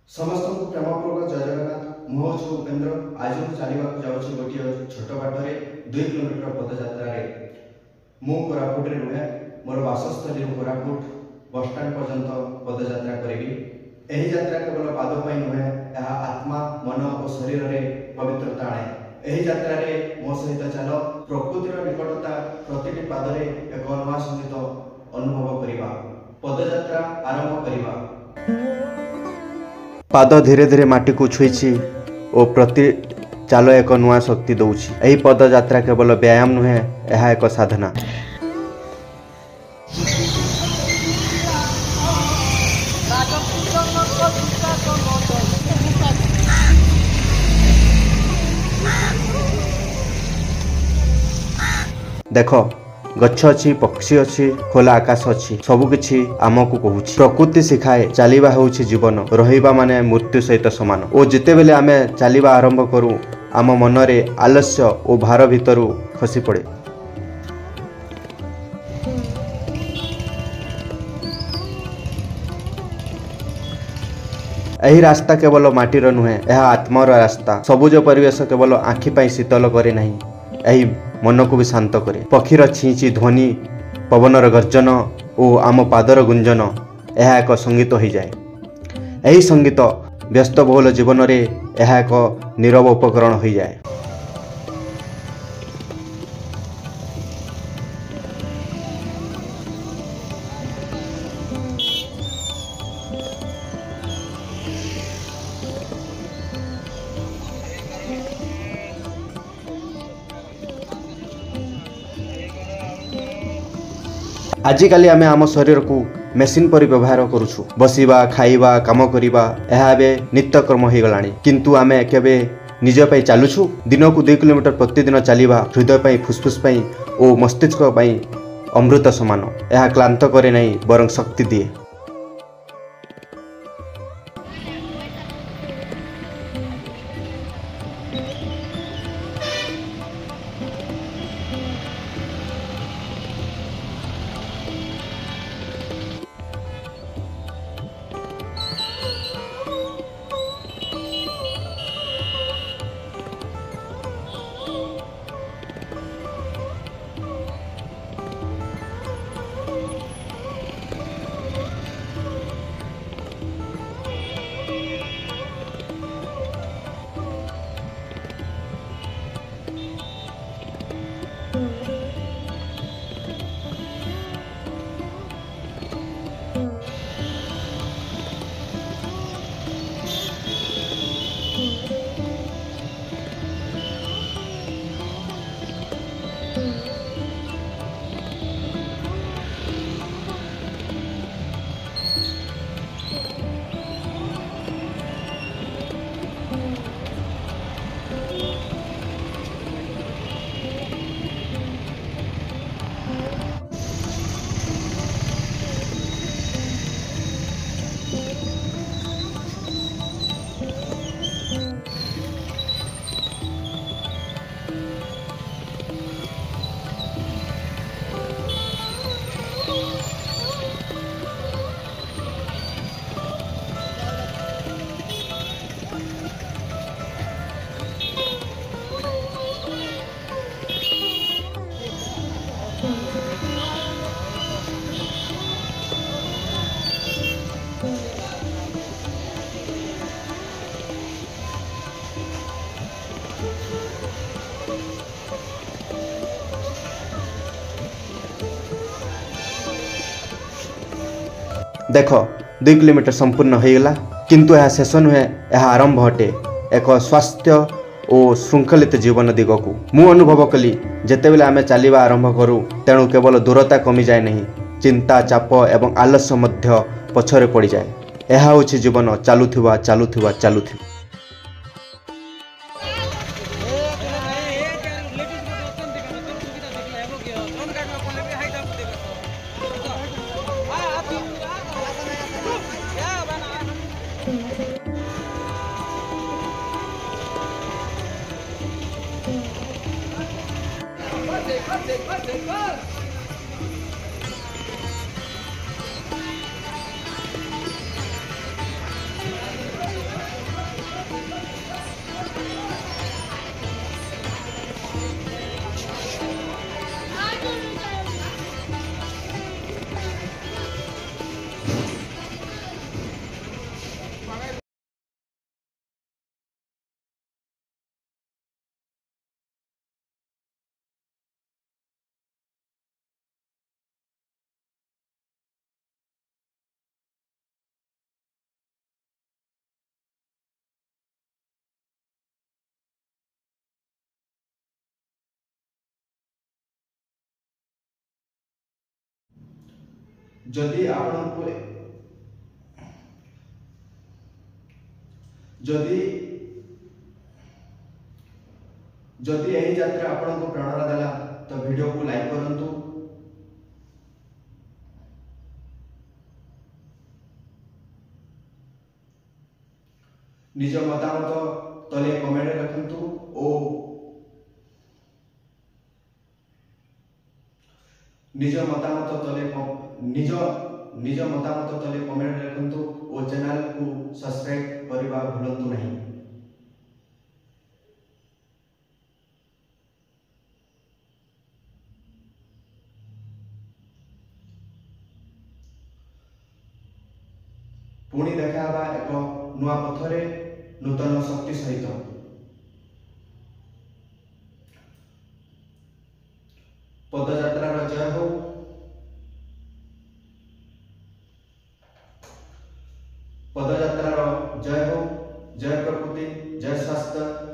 समस्त को प्रेमपूर्वक जय जगन्नाथ। मुझ उपेन्द्र। आज मुझे चलने जाऊँगी गोटे छोट बाटे 2 किलोमीटर पदयात्रा। मु कोरापुट रुहे। मोर बासस्थली कोरापुट बसस्टाण्ड पर्यंत पदयात्रा करी। यही यात्रा केवल पाद नुहे, यह आत्मा मन और शरीर में पवित्रता आने। यही यात्रा मो सहित चल प्रकृतिर निकटता प्रति पादरे एक नुआ संगीत अनुभव करवा। पदयात्रा आरंभ करवा। पाद धीरे धीरे माटी को छुई और प्रति चाल एक नुआ शक्ति दौची। यही पदयात्रा केवल व्यायाम नुहे, यह एक साधना। देख गछ अच्छी, पक्षी अच्छी, खोला आकाश अच्छी, सबकिछि आमको कहूँ। प्रकृति शिखाए चलवा हूँ जीवन, रहिबा माने मृत्यु सहित समान। और जिते बेले आमे चलवा आरंभ करूँ, आम मनरे आलस्य और भार भितर खसी पड़े। यही रास्ता केवल माटीर नुहे, यह आत्मार रास्ता। सबुज परिवेश केवल आखि पाई शीतल करे नहीं, यही मन को भी शांत करे। पक्षीर छींची ध्वनि, पवनर गर्जन और आम पादर गुंजन, यह एक संगीत हो जाए। यही संगीत व्यस्तबहुल जीवन में यह एक नीरव उपकरण हो जाए। आजिकाली आमे आम शरीर को मेसीन पर व्यवहार करुछु। बसिबा, खाइबा, काम करिबा यह एवं नित्यकर्म हो गलानी। किंतु आमे केबे निज पई चालुछु। दिन को 2 किलोमीटर प्रतिदिन चलिबा हृदय पई, फुसफुस पई और मस्तिष्क पई अमृत समान। यह क्लांत करे नहीं, बरं शक्ति दिए। देख 2 किलोमीटर संपूर्ण हो गला, किंतु यह शेष नुहे, यह आरंभ अटे एक स्वास्थ्य और श्रृंखलित जीवन दिग को। मु अनुभव कली जेते बेले आमे चलिबा आरंभ करूँ, तेणु केवल दूरता कमी जाए नहीं, चिंता, चाप एवं आलस्य मध्य पछरे पड़ जाए। यह होछि जीवन, चालुथिबा चालुथिबा चालुथिबा। जदि आपनको जदि यही यात्रा आपको प्रेरणा देला तो वीडियो को लाइक करंतु। निज मतामत तले कमेंट रखंतु और निज मतामत तले कमेंट रखंतु और चैनल को सब्सक्राइब करबा भूलंतु नहीं। पुणी देखा एक नुआ पथरे नूतन शक्ति सहित। पदयात्रा जय हो। पदयात्रा जय हो। जय प्रकृति, जय स्वास्थ्य,